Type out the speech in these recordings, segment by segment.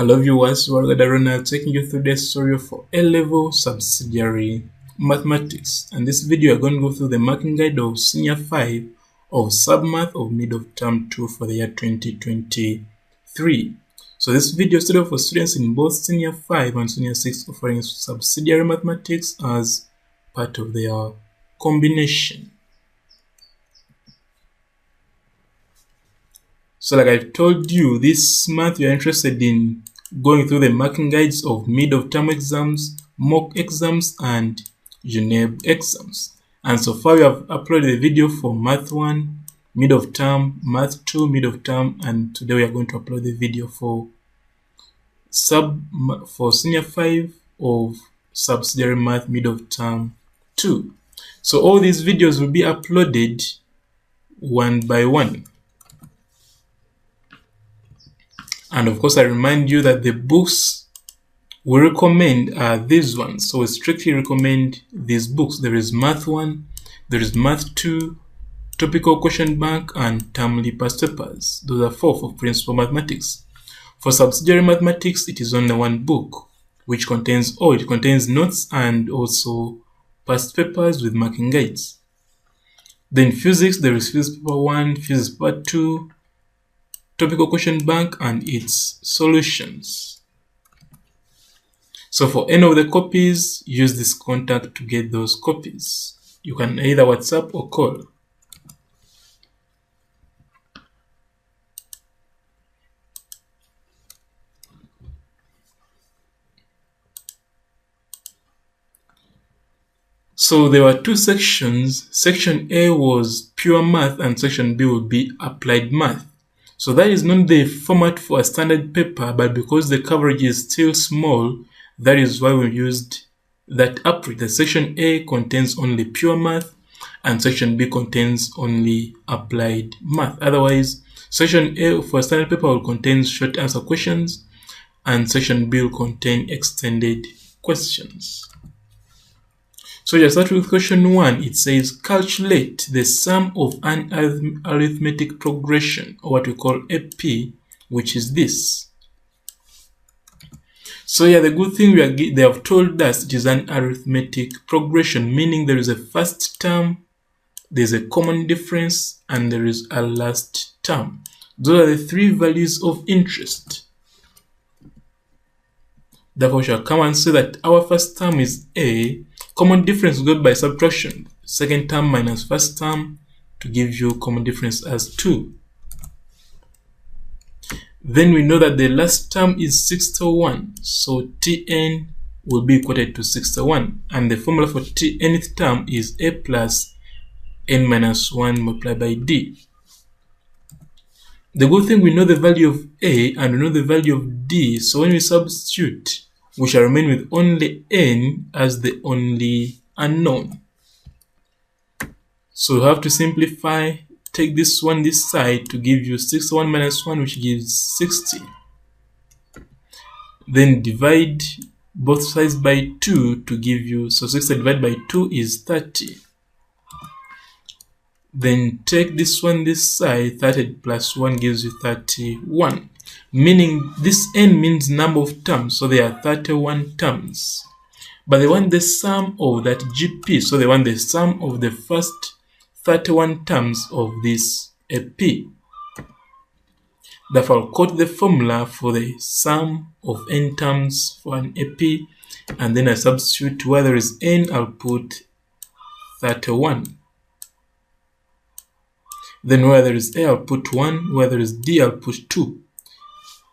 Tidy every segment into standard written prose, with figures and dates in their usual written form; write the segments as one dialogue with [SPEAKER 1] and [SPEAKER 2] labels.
[SPEAKER 1] Hello viewers, Ronald taking you through the story for A-Level Subsidiary Mathematics. And this video we're going to go through the marking guide of Senior 5 of Submath of Mid of Term 2 for the year 2023. So this video is suitable for students in both Senior 5 and Senior 6 offering Subsidiary Mathematics as part of their combination. So like I've told you, this month we are interested in going through the marking guides of mid-of-term exams, mock exams, and UNEB exams. And so far we have uploaded a video for Math 1, mid-of-term, Math 2, mid-of-term, and today we are going to upload the video for Senior 5 of Subsidiary Math mid-of-term 2. So all these videos will be uploaded one by one. And of course, I remind you that the books we recommend are these ones. So we strictly recommend these books. There is Math 1, there is Math 2, Topical Question Bank, and Termly Past Papers. Those are 4 for Principal Mathematics. For Subsidiary Mathematics, it is only one book, which contains it contains notes and also past papers with marking guides. Then Physics, there is Physics Paper 1, Physics Paper 2, Topical Question Bank, and its solutions. So for any of the copies, use this contact to get those copies. You can either WhatsApp or call. So there were two sections. Section A was pure math and section B would be applied math. So that is not the format for a standard paper, but because the coverage is still small, that is why we used that approach. The section A contains only pure math and section B contains only applied math. Otherwise, section A for a standard paper will contain short answer questions and section B will contain extended questions. So just start with question 1. It says calculate the sum of an arithmetic progression, or what we call AP, which is this. So yeah, the good thing they have told us it is an arithmetic progression, meaning there is a first term, there is a common difference, and there is a last term. Those are the three values of interest. Therefore, we shall come and say that our first term is A. Common difference will go by subtraction. Second term minus first term to give you common difference as 2. Then we know that the last term is 61. So Tn will be equated to 61. And the formula for nth term is A plus n minus 1 multiplied by D. The good thing, we know the value of A and we know the value of D. So when we substitute, we shall remain with only n as the only unknown. So we have to simplify, take this one this side to give you 61 minus 1, which gives 60. Then divide both sides by 2 to give you, so 60 divided by 2 is 30. Then take this one this side, 30 plus 1 gives you 31. Meaning this n means number of terms, so there are 31 terms. But they want the sum of that GP, so they want the sum of the first 31 terms of this AP. Therefore, I'll quote the formula for the sum of n terms for an AP, and then I substitute where there is n, I'll put 31. Then where there is A, I'll put 1, where there is D, I'll put 2.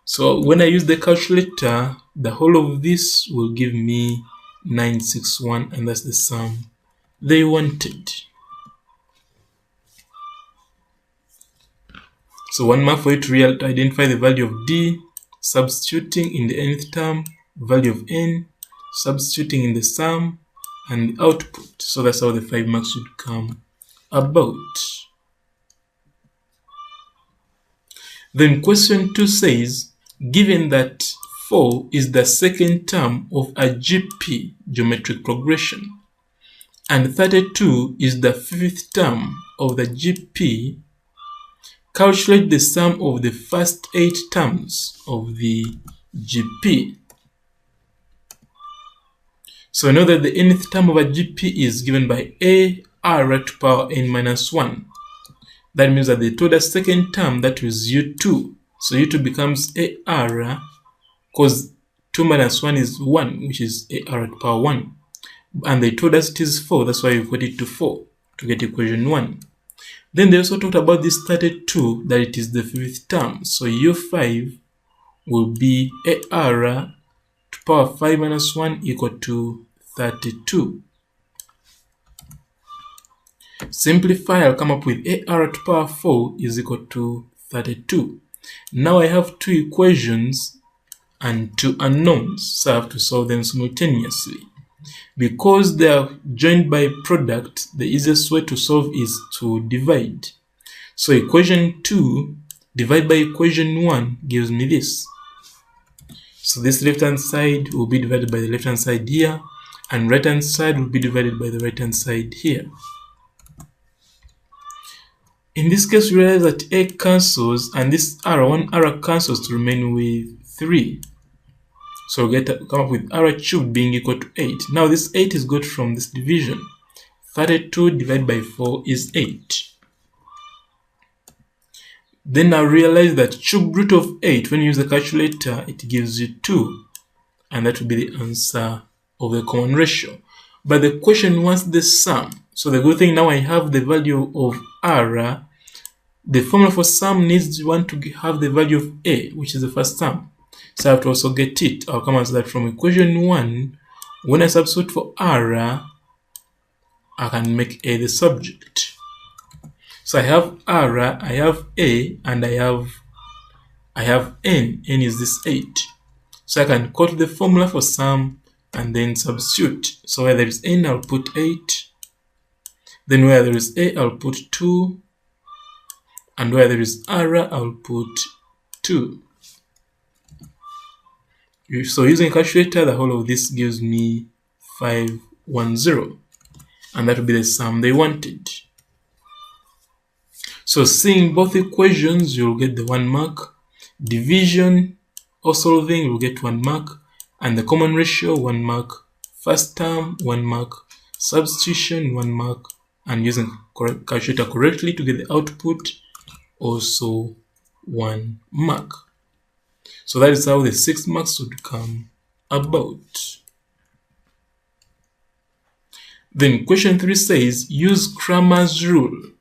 [SPEAKER 1] So when I use the calculator, the whole of this will give me 961, and that's the sum they wanted. So one mark for you to identify the value of D, substituting in the nth term, value of n, substituting in the sum, and the output. So that's how the 5 marks would come about. Then question 2 says, given that 4 is the second term of a GP geometric progression and 32 is the fifth term of the GP, calculate the sum of the first 8 terms of the GP. So we know that the nth term of a GP is given by AR to the power n minus 1. That means that they told us second term, that is U2. So U2 becomes AR, because 2 minus 1 is 1, which is AR to the power 1. And they told us it is 4, that's why we put it to 4 to get equation 1. Then they also talked about this 32, that it is the fifth term. So U5 will be AR to the power 5 minus 1 equal to 32. Simplify, I'll come up with AR to the power 4 is equal to 32. Now I have two equations and two unknowns, so I have to solve them simultaneously. Because they are joined by product, the easiest way to solve is to divide. So equation 2 divided by equation 1 gives me this. So this left hand side will be divided by the left hand side here, and right hand side will be divided by the right hand side here. In this case, we realize that A cancels, and this R, 1R cancels to remain with 3. So we come up with R cubed being equal to 8. Now this 8 is got from this division. 32 divided by 4 is 8. Then I realize that cube root of 8, when you use the calculator, it gives you 2. And that will be the answer of the common ratio. But the question wants the sum. So the good thing, now I have the value of R. The formula for sum needs one to have the value of A, which is the first term. So I have to also get it. I'll come answer that from equation 1. When I substitute for R, I can make A the subject. So I have R, I have A, and I have N. N is this 8. So I can quote the formula for sum and then substitute. So where there is N, I'll put 8. Then where there is A, I'll put 2. And where there is R, I'll put 2. So using a calculator, the whole of this gives me 510. And that will be the sum they wanted. So seeing both equations, you'll get the 1 mark. Division or solving, you'll get 1 mark. And the common ratio, 1 mark. First term, 1 mark. Substitution, 1 mark. And using calculator correctly to get the output, also 1 mark. So that is how the 6 marks would come about. Then question 3 says, use Cramer's rule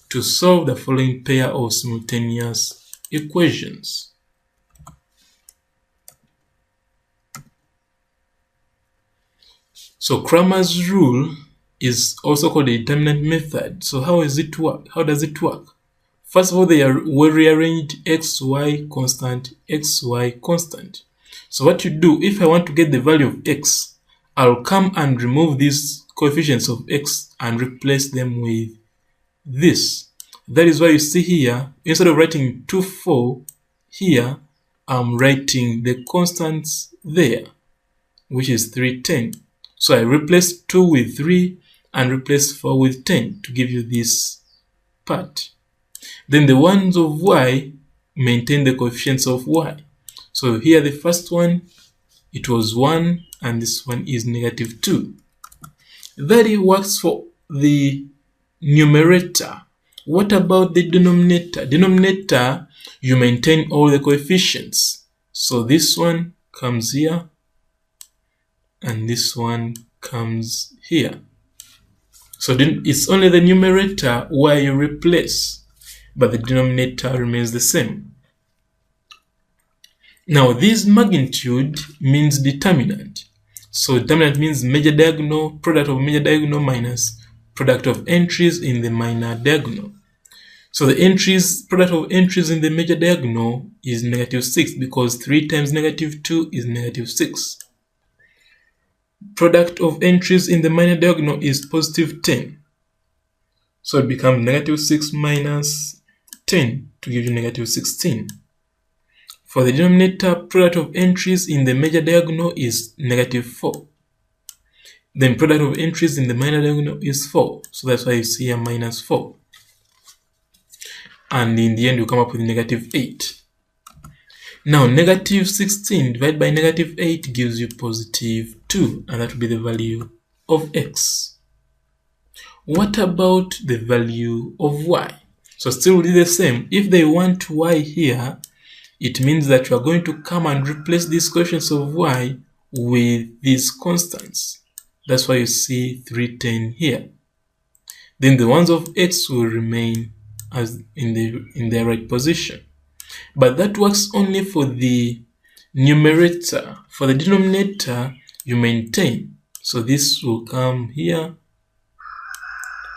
[SPEAKER 1] to solve the following pair of simultaneous equations. So Cramer's rule is also called the determinant method. So how does it work? First of all, they are rearranged xy constant. So what you do, if I want to get the value of x, I'll come and remove these coefficients of x and replace them with this. That is why you see here, instead of writing 2, 4 here, I'm writing the constants there, which is 3, 10. So I replace 2 with 3 and replace 4 with 10 to give you this part. Then the ones of y maintain the coefficients of y. So here the first one, it was 1, and this one is negative 2. That it works for the numerator. What about the denominator? Denominator, you maintain all the coefficients. So this one comes here, and this one comes here. So it's only the numerator where you replace, but the denominator remains the same. Now this magnitude means determinant. So determinant means major diagonal, product of major diagonal minus product of entries in the minor diagonal. So the product of entries in the major diagonal is negative 6, because 3 times negative 2 is negative 6. Product of entries in the minor diagonal is positive 10. So it becomes negative 6 minus 10 to give you negative 16. For the denominator, product of entries in the major diagonal is negative 4. Then product of entries in the minor diagonal is 4. So that's why you see here minus 4. And in the end, you come up with negative 8. Now negative 16 divided by negative 8 gives you positive 2, and that will be the value of x. What about the value of y? So still we do the same. If they want y here, it means that you are going to come and replace these coefficients of y with these constants. That's why you see 310 here. Then the ones of x will remain as in their right position. But that works only for the numerator. For the denominator, you maintain. So this will come here,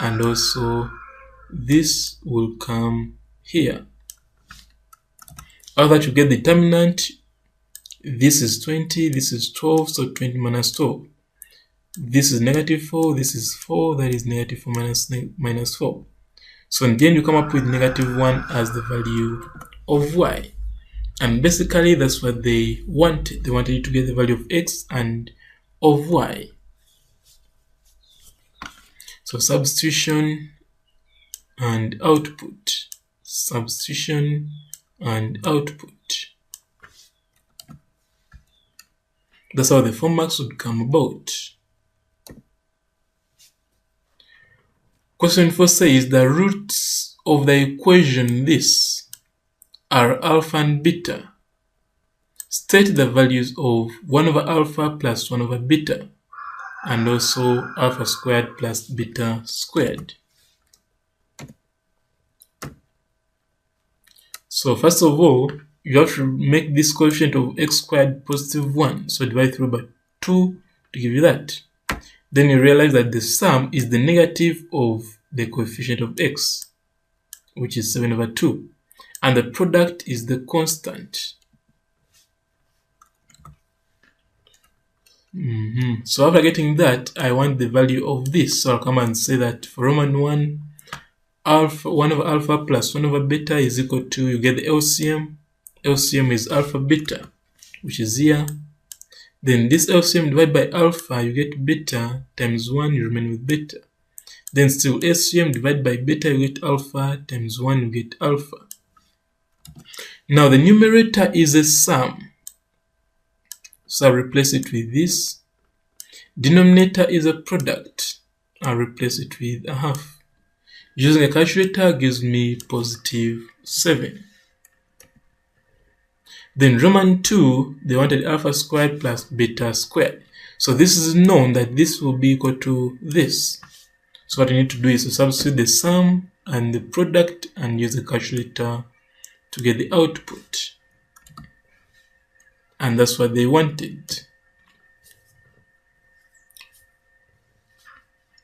[SPEAKER 1] and also this will come here. After that, you get the determinant. This is 20, this is 12, so 20 minus 12. This is negative 4, this is 4, that is negative 4 minus 4. So in the end, you come up with negative 1 as the value of y. And basically, that's what they wanted. They wanted you to get the value of x and of y. So substitution and output. Substitution and output. That's how the 4 marks would come about. Question 4 says the roots of the equation this are alpha and beta. State the values of 1 over alpha plus 1 over beta, and also alpha squared plus beta squared. So first of all, you have to make this coefficient of x squared positive 1. So divide through by 2 to give you that. Then you realize that the sum is the negative of the coefficient of x, which is 7 over 2. And the product is the constant. So after getting that, I want the value of this. So I'll come and say that for Roman 1, alpha 1 over alpha plus 1 over beta is equal to, you get the LCM. LCM is alpha beta, which is here. Then this LCM divided by alpha, you get beta times 1, you remain with beta. Then still LCM divided by beta, you get alpha times 1, you get alpha. Now the numerator is a sum. So I'll replace it with this. Denominator is a product. I'll replace it with a half. Using a calculator gives me positive 7. Then Roman 2, they wanted alpha squared plus beta squared. So this is known that this will be equal to this. So what you need to do is to substitute the sum and the product and use the calculator to get the output. And that's what they wanted.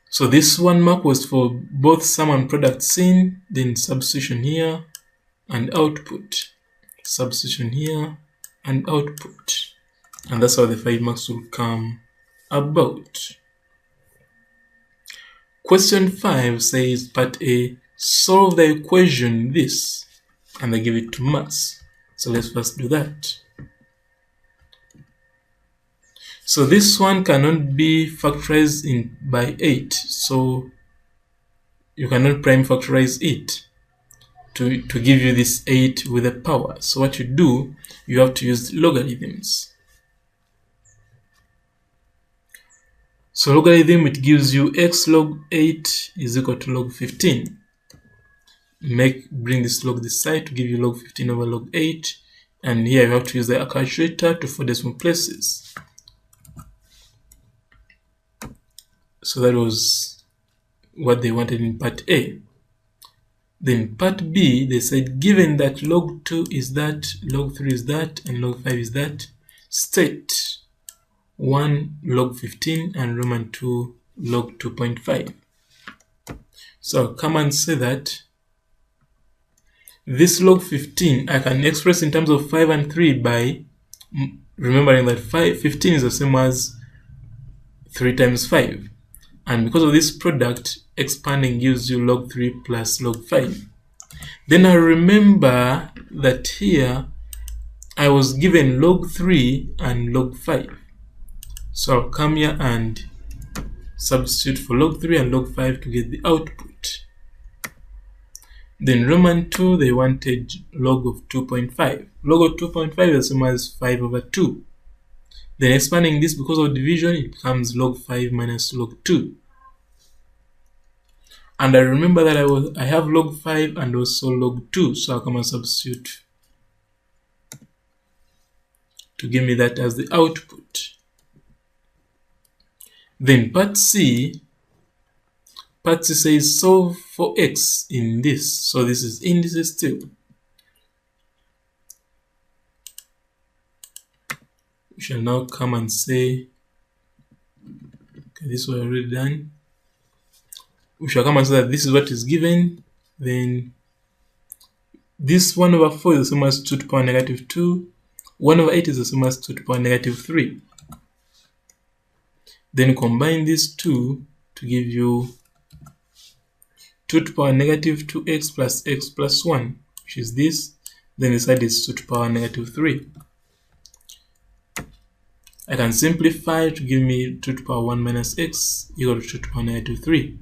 [SPEAKER 1] So this 1 mark was for both sum and product seen, then substitution here and output. Substitution here and output, and that's how the 5 marks will come about. Question 5 says part A, solve the equation this, and they give it 2 marks. So let's first do that. So this one cannot be factorized by 8, so you cannot prime factorize it to give you this 8 with a power. So what you do, you have to use logarithms. So logarithm, it gives you x log 8 is equal to log 15. Bring this log this side to give you log 15 over log 8, and here you have to use the calculator to 4 decimal places. So that was what they wanted in part A. Then part B, they said given that log 2 is that, log 3 is that, and log 5 is that, state 1 log 15 and Roman 2 log 2.5. So I'll come and say that this log 15 I can express in terms of 5 and 3 by remembering that 15 is the same as 3 times 5. And because of this product, expanding gives you log 3 plus log 5. Then I remember that here I was given log 3 and log 5. So I'll come here and substitute for log 3 and log 5 to get the output. Then Roman 2, they wanted log of 2.5. Log of 2.5 is the same as 5 over 2. Then expanding this because of division, it becomes log 5 minus log 2. And I remember that I have log 5 and also log 2, so I'll come and substitute to give me that as the output. Then part C says solve for x in this. So this is indices still. We shall now come and say, okay, this was already done. We shall come and say that this is what is given. Then this 1 over 4 is the same as 2 to the power negative 2. 1 over 8 is the same as 2 to the power negative 3. Then combine these two to give you 2 to the power negative 2x plus x plus 1, which is this. Then the side is 2 to the power negative 3. I can simplify to give me 2 to the power 1 minus x equal to 2 to the power negative 3.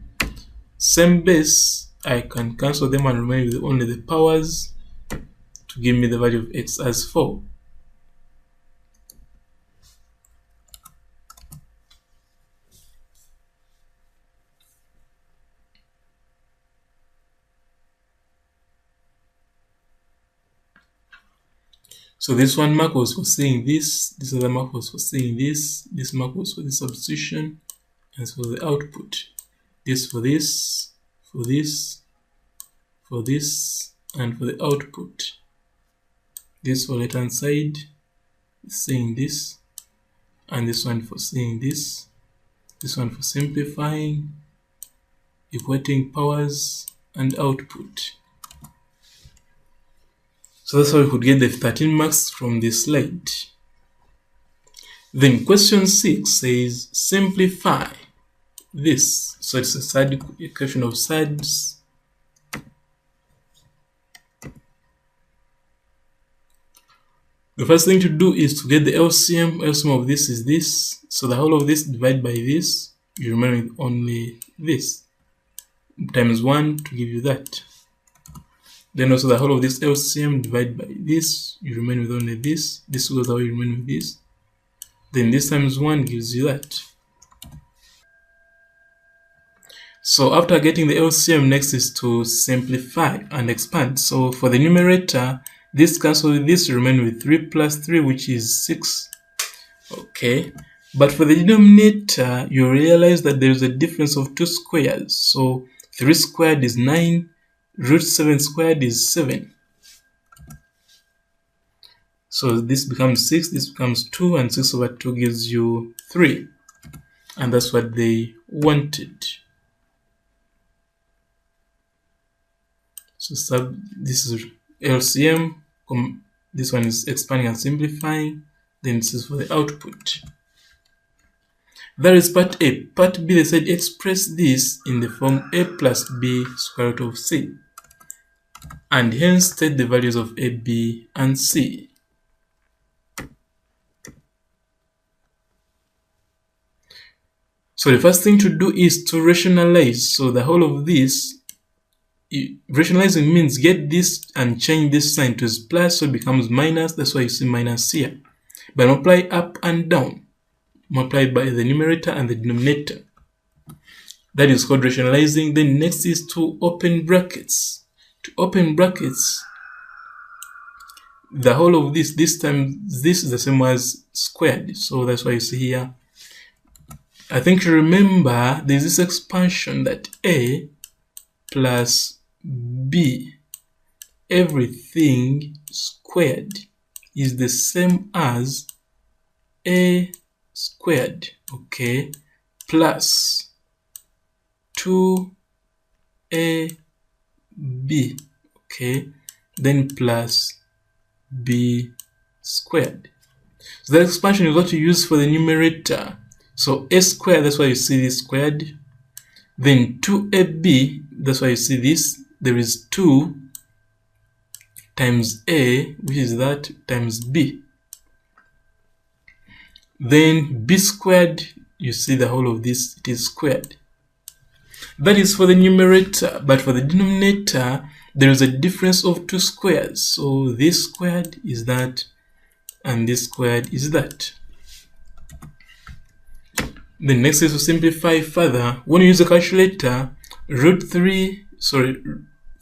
[SPEAKER 1] Same base, I can cancel them and remain with only the powers to give me the value of x as 4. So this one mark was for saying this other mark was for saying this mark was for the substitution, and for the output. This for this, for this, for this, and for the output. This for right hand side, saying this, and this one for saying this one for simplifying, equating powers, and output. So that's how we could get the 13 marks from this slide. Then question 6 says simplify this. So it's a side equation of sides. The first thing to do is to get the LCM. LCM of this is this. So the whole of this divided by this, you remain with only this. Times 1 to give you that. Then also the whole of this LCM divided by this, you remain with only this. This goes away, you remain with this. Then this times 1 gives you that. So after getting the LCM, next is to simplify and expand. So for the numerator, this cancels with this, you remain with 3 plus 3, which is 6. Okay. But for the denominator, you realize that there is a difference of 2 squares. So 3 squared is 9. Root 7 squared is 7. So this becomes 6, this becomes 2, and 6 over 2 gives you 3. And that's what they wanted. So this is LCM, this one is expanding and simplifying, then this is for the output. That is part A. Part B, they said express this in the form A plus B square root of C, and hence state the values of A, B, and C. So the first thing to do is to rationalize. So the whole of this, rationalizing means get this and change this sign to plus, so it becomes minus. That's why you see minus here. But multiply up and down, multiply by the numerator and the denominator. That is called rationalizing. Then next is to open brackets. To open brackets, the whole of this time, this is the same as squared. So that's why you see here. I think you remember there's this expansion that A plus B, everything squared, is the same as A squared, okay, plus 2AB, okay, then plus B squared. So that expansion is what you use for the numerator. So A squared, that's why you see this squared. Then 2AB, that's why you see this. There is 2 times A, which is that, times B. Then B squared, you see the whole of this, it is squared. That is for the numerator. But for the denominator, there is a difference of two squares. So this squared is that, and this squared is that. The next is to simplify further. When you use a calculator, 3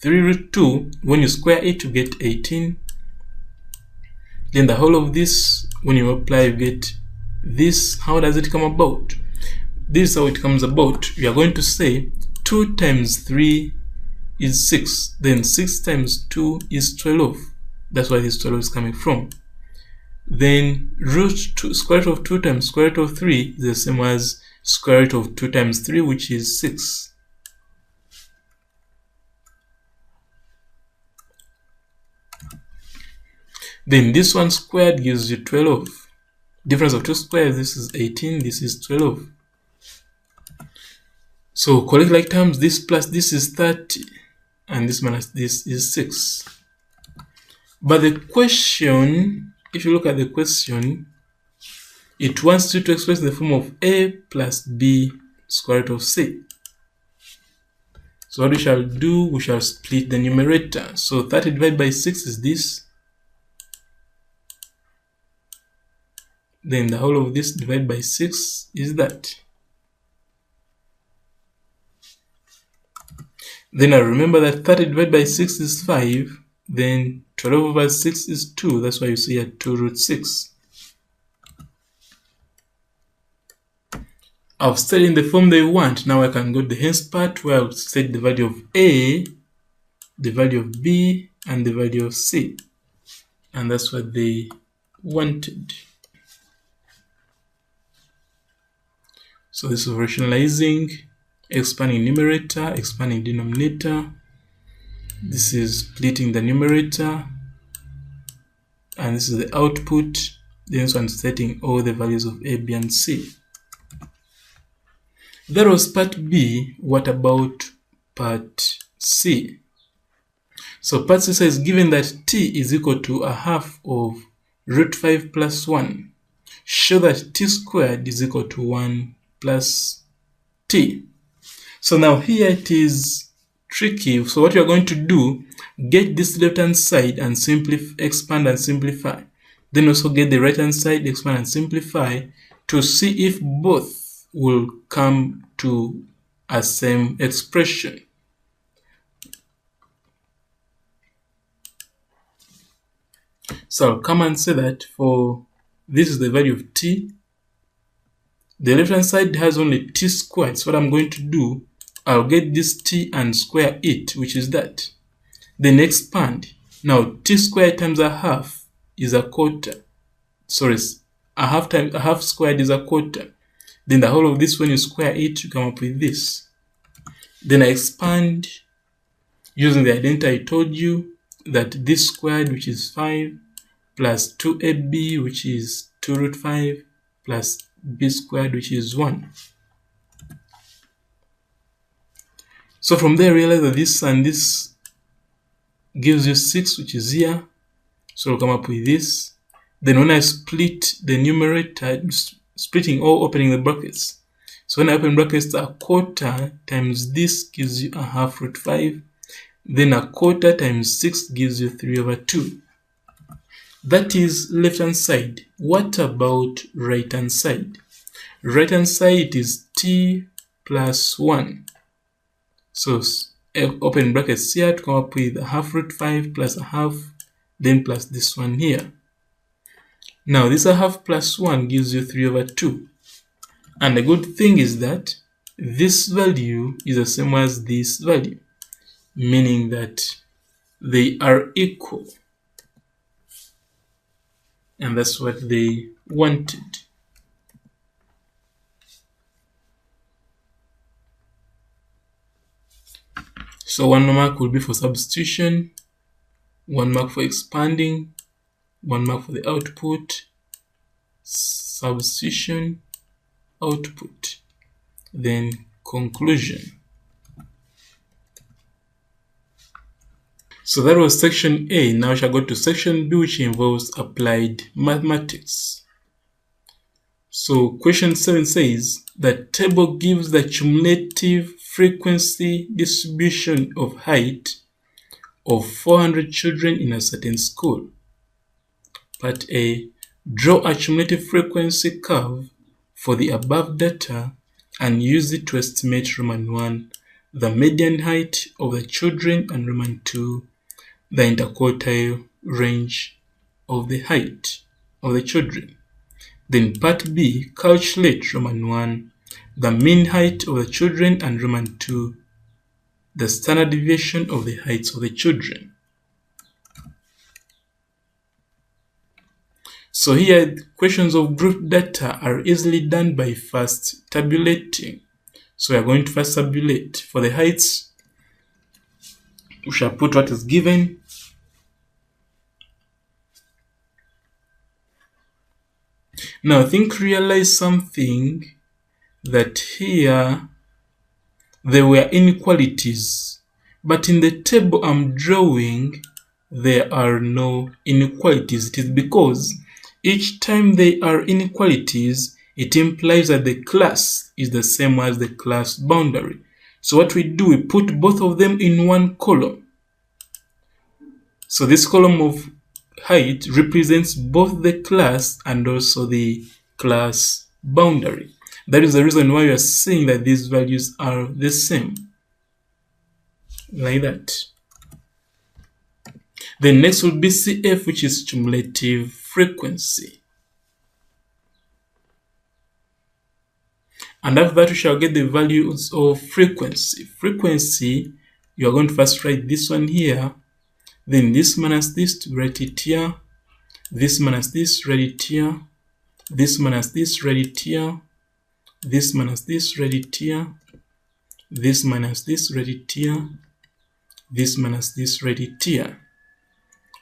[SPEAKER 1] root 2, when you square it, you get 18. Then the whole of this, when you apply, you get this. How does it come about? This is how it comes about. We are going to say 2 times 3 is 6. Then 6 times 2 is 12. That's why this 12 is coming from. Then square root of 2 times square root of 3 is the same as square root of 2 times 3, which is 6. Then this one squared gives you 12. Difference of two squares, this is 18, this is 12. So correct like terms, this plus this is 30, and this minus this is 6. But the question, if you look at the question, it wants you to express the form of a plus b square root of c. So what we shall do, we shall split the numerator. So 30 divided by 6 is this. Then the whole of this divided by 6 is that. Then I remember that 30 divided by 6 is 5. Then 12 over 6 is 2. That's why you see here 2 root 6. I've set in the form they want. Now I can go to the hence part where I'll set the value of a, the value of b, and the value of c. And that's what they wanted. So this is rationalizing, expanding numerator, expanding denominator. This is splitting the numerator, and this is the output. Then this one setting all the values of a, b, and c. That was part B. What about part C? So part C says given that t is equal to a half of root 5 plus 1, show that t squared is equal to 1 plus t. So now here it is tricky. So what you are going to do, get this left hand side and expand and simplify. Then also get the right hand side, expand and simplify to see if both will come to a same expression. So I'll come and say that for this is the value of t. The left hand side has only t squared. So what I'm going to do, I'll get this t and square it, which is that. Then expand. Now t squared times a half is a quarter. Sorry, a half squared is a quarter. Then the whole of this, when you square it, you come up with this. Then I expand using the identity I told you, that this squared, which is 5, plus 2ab, which is 2 root 5, plus b squared, which is 1. So from there, realize that this and this gives you 6, which is here. So we'll come up with this. Then when I split the numerator, splitting or opening the brackets. So when I open brackets, a quarter times this gives you a half root 5. Then a quarter times 6 gives you 3 over 2. That is left hand side. What about right hand side? Right hand side is t plus 1. So open brackets here to come up with a half root 5 plus a half, then plus this one here. Now this a half plus 1 gives you 3 over 2. And the good thing is that this value is the same as this value, meaning that they are equal. And that's what they wanted. So 1 mark will be for substitution, 1 mark for expanding, 1 mark for the output, substitution, output, then conclusion. So that was section A. Now we shall go to section B, which involves applied mathematics. So question 7 says that table gives the cumulative frequency distribution of height of 400 children in a certain school. Part A, draw a cumulative frequency curve for the above data and use it to estimate Roman 1, the median height of the children, and Roman 2, the interquartile range of the height of the children. Then part B, calculate Roman 1, the mean height of the children, and Roman 2, the standard deviation of the heights of the children. So here, questions of group data are easily done by first tabulating. So we are going to first tabulate. For the heights, we shall put what is given. Now realize something, that here there were inequalities, but in the table I'm drawing there are no inequalities. It is because each time there are inequalities, it implies that the class is the same as the class boundary. So what we do, we put both of them in one column. So this column of height represents both the class and also the class boundary. That is the reason why we are seeing that these values are the same, like that. The next will be CF, which is cumulative frequency. And after that, we shall get the values of frequency. Frequency, you are going to first write this one here, then this minus this to write it here, this minus this, write it here, this minus this, write it here, this minus this, write it here, this minus this, write it here, this minus this, write it here,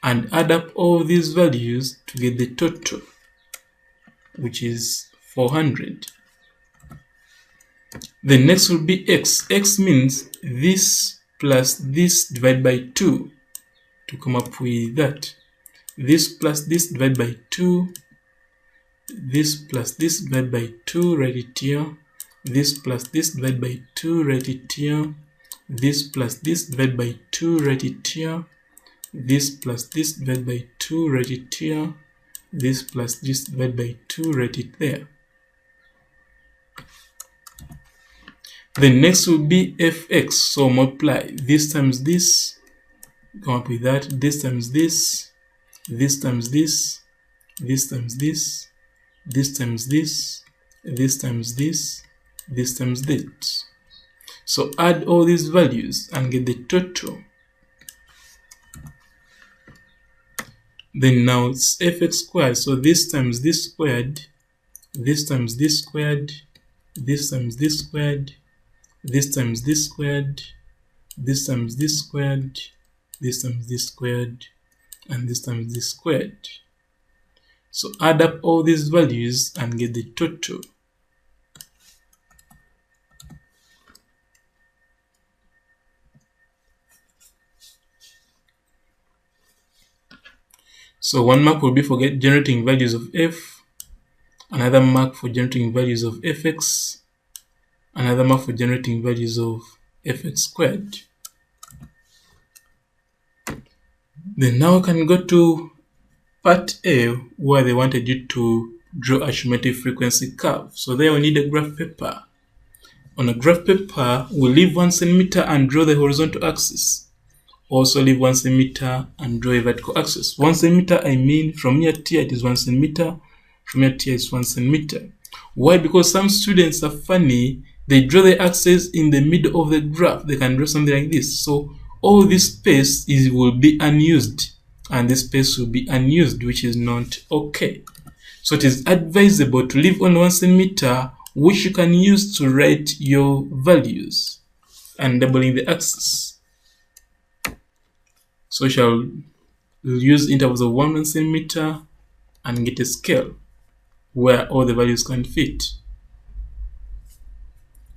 [SPEAKER 1] and add up all these values to get the total, which is 400. The next will be x. X means this plus this divided by 2 to come up with that. This plus this divided by 2, this plus this divided by 2, write it here, this plus this divided by 2, write it here, this plus this divided by 2, write it here, this plus this divided by 2, write it here, this plus this divided by 2, write it there. The next will be fx, so multiply this times this, come up with that, this times this, this times this, this times this, this times this, this times this, this times this. So add all these values and get the total. Then now it's fx squared, so this times this squared, this times this squared, this times this squared, this times this squared, this times this squared, this times this squared, and this times this squared. So add up all these values and get the total. So one mark will be for generating values of f, another mark for generating values of fx, another mark for generating values of fx squared. Then now we can go to part A, where they wanted you to draw a cumulative frequency curve. So there we need a graph paper. On a graph paper, we leave 1 centimeter and draw the horizontal axis. Also leave 1 centimeter and draw a vertical axis. 1 centimeter, I mean from here to here it is 1 centimeter, from here to here is 1 centimeter. Why? Because some students are funny. They draw the axis in the middle of the graph. They can draw something like this. So all this space will be unused, and this space will be unused, which is not okay. So it is advisable to leave only 1 centimeter, which you can use to write your values and doubling the axis. So we shall use intervals of 1 centimeter and get a scale where all the values can fit,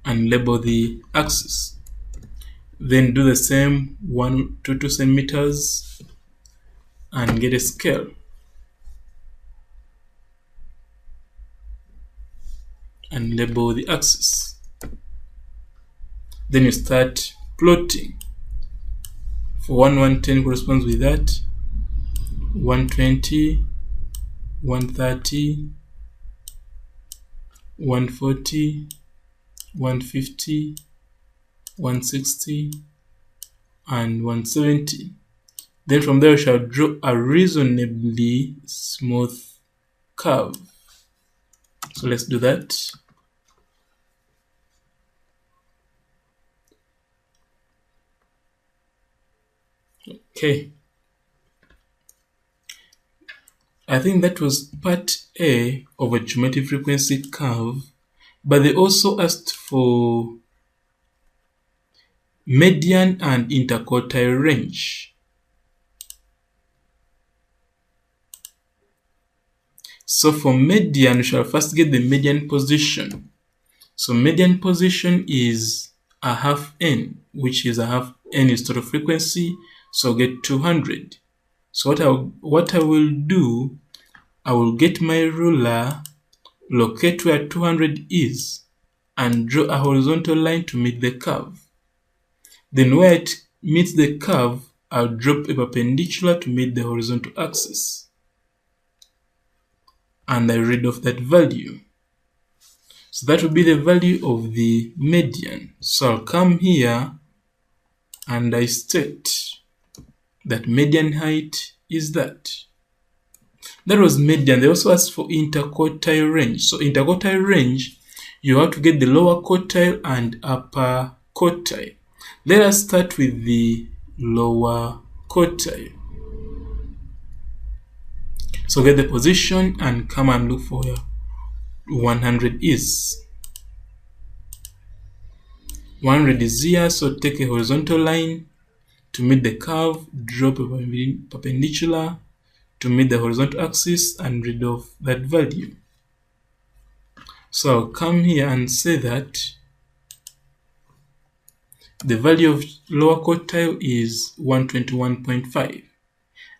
[SPEAKER 1] and label the axis. Then do the same 1 to 2 centimeters and get a scale. And label the axis. Then you start plotting For 110 corresponds with that. 120, 130, 140, 150, 160, and 170. Then from there we shall draw a reasonably smooth curve. So let's do that. Okay. I think that was part A of a geometric frequency curve, but they also asked for median and interquartile range. So for median, we shall first get the median position. So median position is a half n, which is a half n is total frequency, so I'll get 200. So what I will do, I will get my ruler, locate where 200 is, and draw a horizontal line to meet the curve. Then where it meets the curve, I'll drop a perpendicular to meet the horizontal axis. And I read off that value. So that will be the value of the median. So I'll come here and I state that median height is that. That was median. They also asked for interquartile range. So interquartile range, you have to get the lower quartile and upper quartile. Let us start with the lower quartile. So get the position and come and look for where 100 is. 100 is here, so take a horizontal line to meet the curve, drop a perpendicular to meet the horizontal axis, and read off that value. So I'll come here and say that the value of lower quartile is 121.5.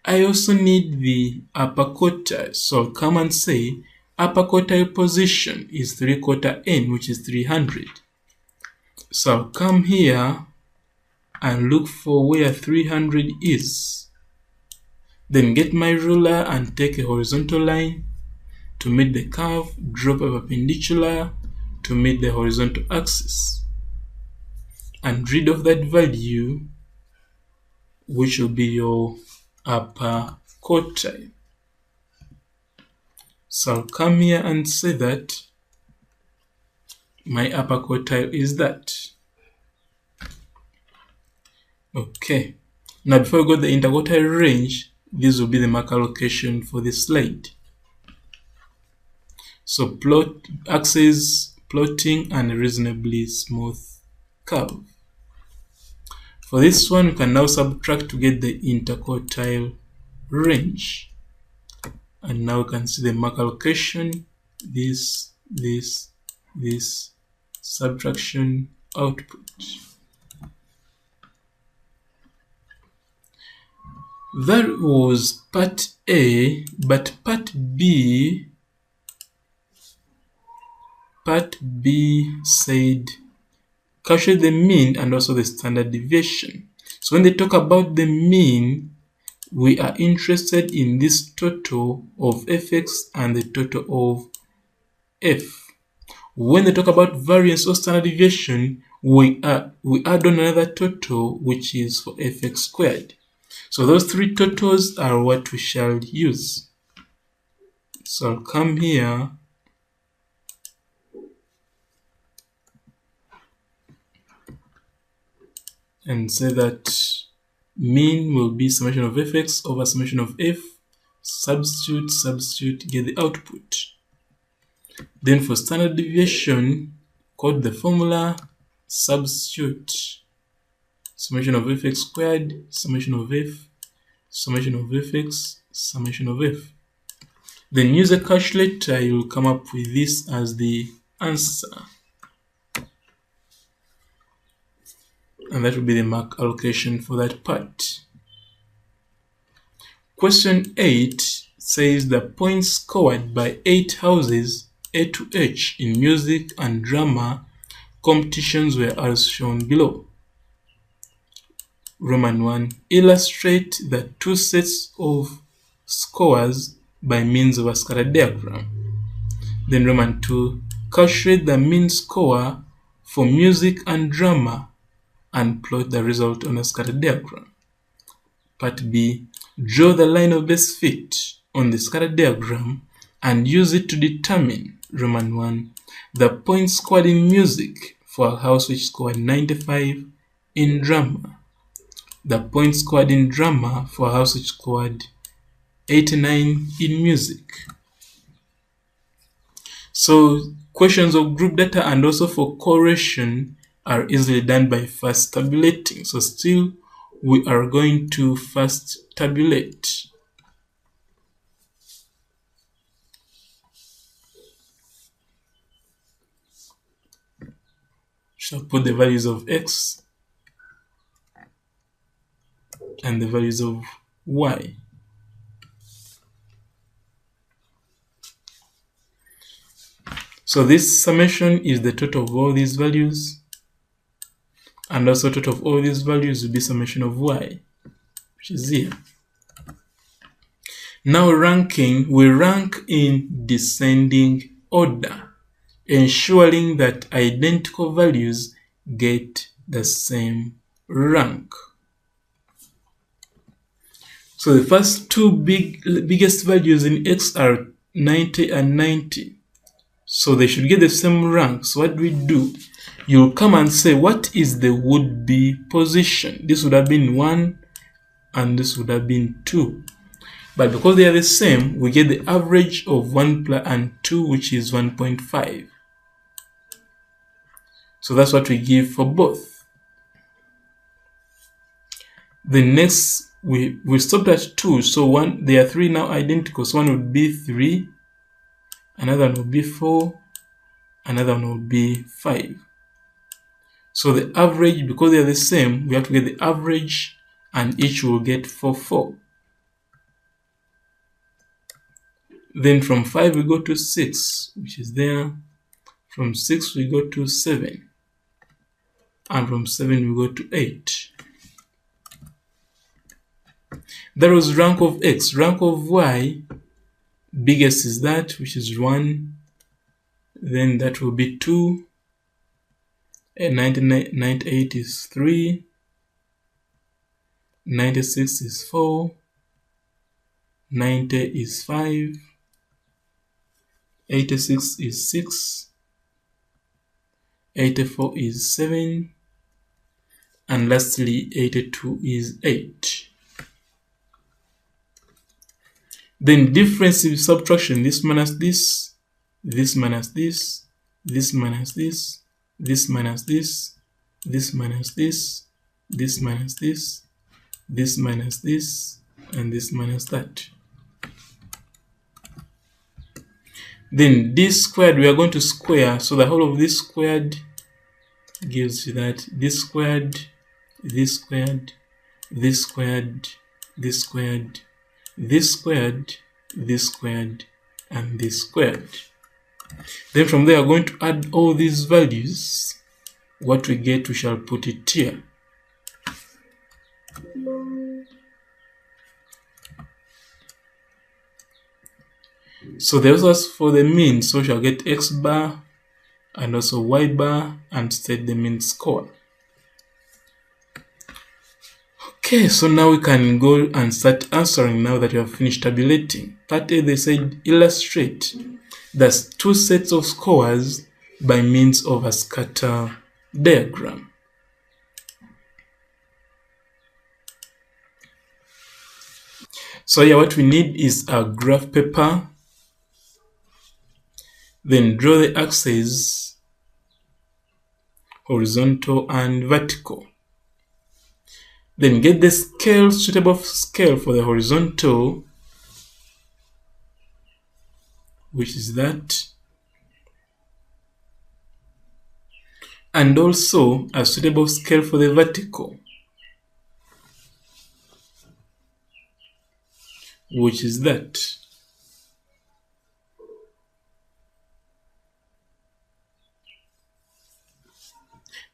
[SPEAKER 1] I also need the upper quartile, so I'll come and say upper quartile position is 3/4 n, which is 300. So I'll come here and look for where 300 is. Then get my ruler and take a horizontal line to meet the curve, drop a perpendicular to meet the horizontal axis, and read off that value, which will be your upper quartile. So I'll come here and say that my upper quartile is that. Okay. Now before we go to the interquartile range, this will be the marker location for the slide. So plot axis, plotting, and a reasonably smooth curve. For this one, we can now subtract to get the interquartile range. And now we can see the marker location, this, subtraction, output. That was part A, but part B said calculate the mean and also the standard deviation. So when they talk about the mean, we are interested in this total of fx and the total of f. When they talk about variance or standard deviation, we add on another total, which is for fx squared. So those three totals are what we shall use. So I'll come here and say that mean will be summation of fx over summation of f, substitute, get the output. Then for standard deviation, quote the formula, substitute summation of fx squared, summation of f, summation of fx, summation of f. Then use a calculator, you will come up with this as the answer. And that will be the mark allocation for that part. Question 8 says the points scored by 8 houses A to H in music and drama competitions were as shown below. Roman 1, illustrate the two sets of scores by means of a scatter diagram. Then Roman 2, calculate the mean score for music and drama and plot the result on a scatter diagram. Part B, draw the line of best fit on the scatter diagram and use it to determine Roman 1, the points scored in music for a house which scored 95 in drama, the points scored in drama for a house which scored 89 in music. So questions of group data and also for correlation are easily done by first tabulating. So still we are going to first tabulate. Shall put the values of x and the values of y. So this summation is the total of all these values, and also total of all these values will be summation of y, which is here. Now ranking, we rank in descending order, ensuring that identical values get the same rank. So the first two biggest values in x are 90 and 90. So they should get the same rank. So what do we do? You'll come and say, what is the would-be position? This would have been 1 and this would have been 2. But because they are the same, we get the average of 1 and 2, which is 1.5. So that's what we give for both. The next, we stopped at 2. So there are 3 now identical. So one would be 3. Another one will be 4, another one will be 5. So the average, because they are the same, we have to get the average, and each will get 4, 4. Then from 5 we go to 6, which is there. From 6 we go to 7. And from 7 we go to 8. That was rank of x. Rank of y, biggest is that, which is 1. Then that will be 2. And 98 is 3. 96 is 4. 90 is 5. 86 is 6. 84 is 7. And lastly, 82 is 8. Then difference is subtraction. This minus this, this minus this, this minus this, this minus this, this minus this, this minus this, this minus this, and this minus that. Then this squared we are going to square, so the whole of this squared gives you that this squared, this squared, this squared, this squared, this squared, this squared, and this squared. Then from there, we're going to add all these values. What we get, we shall put it here. So the answers for the mean, so we shall get x bar and also y bar and state the mean score. Okay, so now we can go and start answering now that we have finished tabulating. Part A, they said illustrate the two sets of scores by means of a scatter diagram. So here what we need is a graph paper. Then draw the axes, horizontal and vertical. Then get the scale, suitable scale for the horizontal, which is that, and also a suitable scale for the vertical, which is that.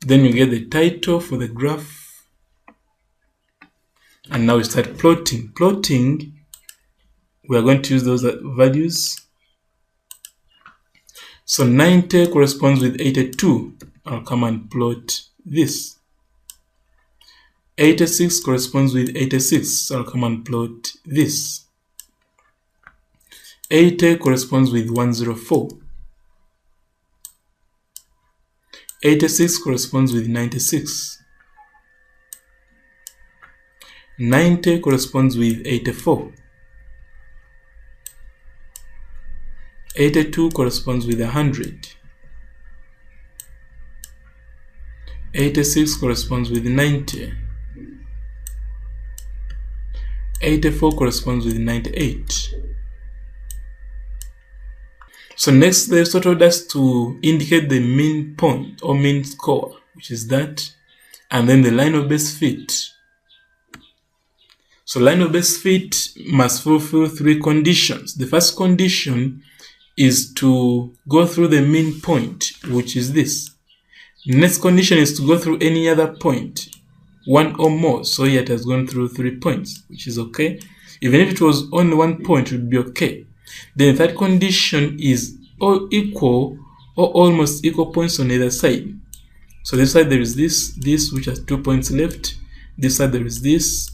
[SPEAKER 1] Then you get the title for the graph, And now we start plotting. Plotting, we are going to use those values. So 90 corresponds with 82. I'll come and plot this. 86 corresponds with 86. So I'll come and plot this. 80 corresponds with 104. 86 corresponds with 96. 90 corresponds with 84. 82 corresponds with 100. 86 corresponds with 90. 84 corresponds with 98. So next they've told us to indicate the mean point or mean score, which is that, and then the line of best fit. So line of best fit must fulfill 3 conditions. The first condition is to go through the mean point, which is this. Next condition is to go through any other point, 1 or more. So here it has gone through 3 points, which is okay. Even if it was only 1 point, it would be okay. Then the third condition is all equal or almost equal points on either side. So this side there is this, which has 2 points left. This side there is this,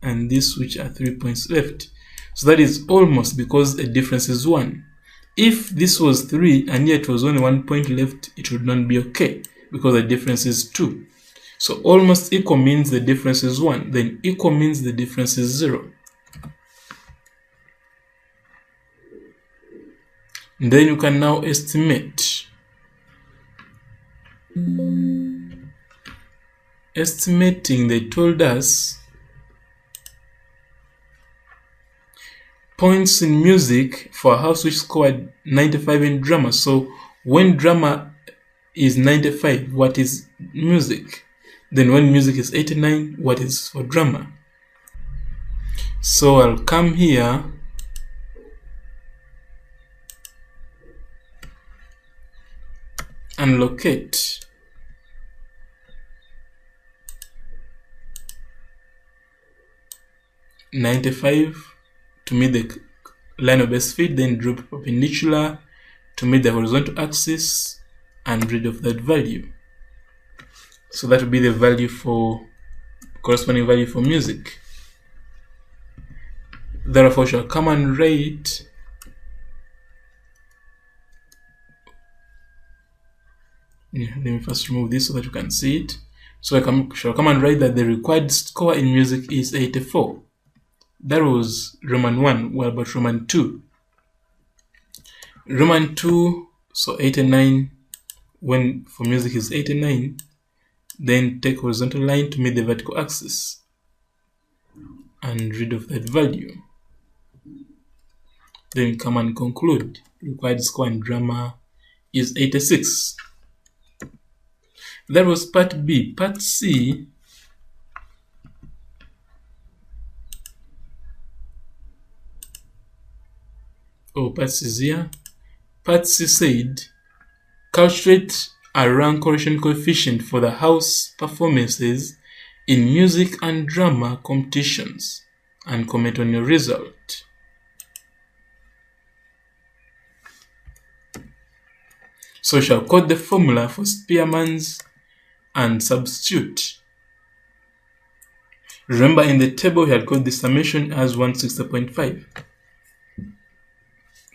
[SPEAKER 1] and this, which are 3 points left. So that is almost, because the difference is 1. If this was 3 and yet it was only 1 point left, it would not be okay, because the difference is 2. So almost equal means the difference is 1. Then equal means the difference is 0. And then you can now estimate. Estimating, they told us points in music for a house which scored 95 in drama. So when drama is 95, what is music? Then when music is 89, what is for drama? So I'll come here and locate. (95) to meet the line of best fit, then draw perpendicular to meet the horizontal axis and read off that value. So that will be the value for corresponding value for music. Therefore, we shall come and write let me first remove this so that you can see it. So I shall come and write that the required score in music is 84. That was Roman 1. What about Roman 2? Roman 2, so 89, when for music is 89, then take horizontal line to meet the vertical axis and read off that value. Then come and conclude. Required score in drama is 86. That was part B. Part C, part C is here. Part C said, calculate a rank correlation coefficient for the house performances in music and drama competitions and comment on your result. So we shall quote the formula for Spearman's and substitute. Remember, in the table we had got the summation as 160.5.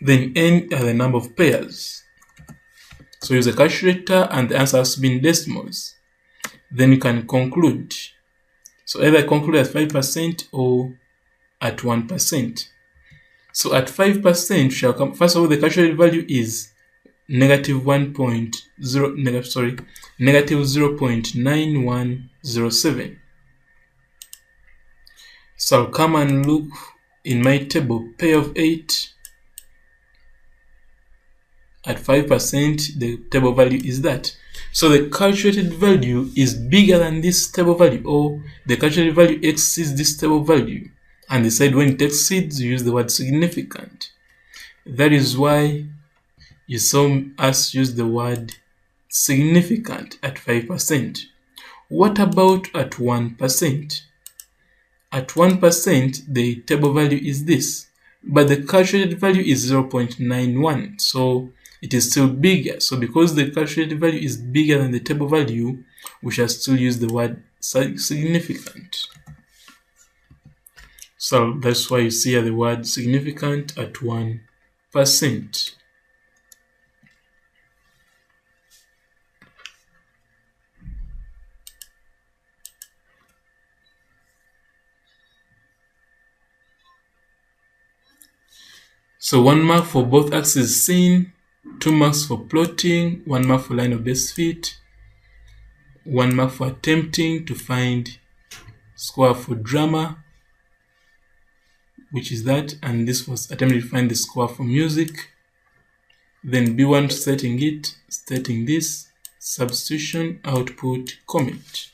[SPEAKER 1] Then n are the number of pairs. So use a calculator and the answer has to be in decimals. Then you can conclude. So either conclude at 5% or at 1%. So at 5% shall come, first of all, the calculated value is negative 0.9107. So I'll come and look in my table, pair of 8 at 5%, the table value is that. So the calculated value is bigger than this table value, or the calculated value exceeds this table value. And they said when it exceeds, you use the word significant. That is why you saw us use the word significant at 5%. What about at 1%? At 1%, the table value is this, but the calculated value is 0.91, so it is still bigger. So because the calculated value is bigger than the table value, we shall still use the word significant. So that's why you see here the word significant at 1%. So 1 mark for both axes seen, 2 marks for plotting, 1 mark for line of best fit, 1 mark for attempting to find square for drama, which is that, and this was attempting to find the square for music. Then B1 stating it, stating this, substitution, output, comment.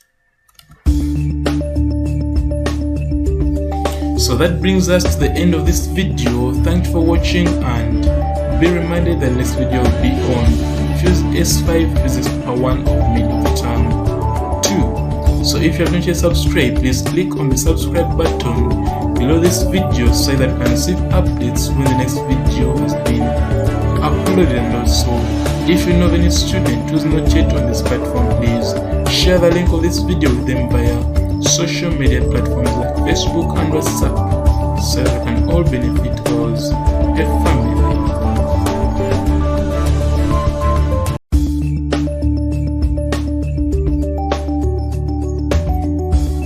[SPEAKER 1] So that brings us to the end of this video. Thanks for watching, and be reminded that next video will be on S5 Physics Paper 1 of mid-term 2. So if you have not yet subscribed, please click on the subscribe button below this video so that you can receive updates when the next video has been uploaded. And also, if you know of any student who's not yet on this platform, please share the link of this video with them via social media platforms like Facebook and WhatsApp so that we can all benefit as a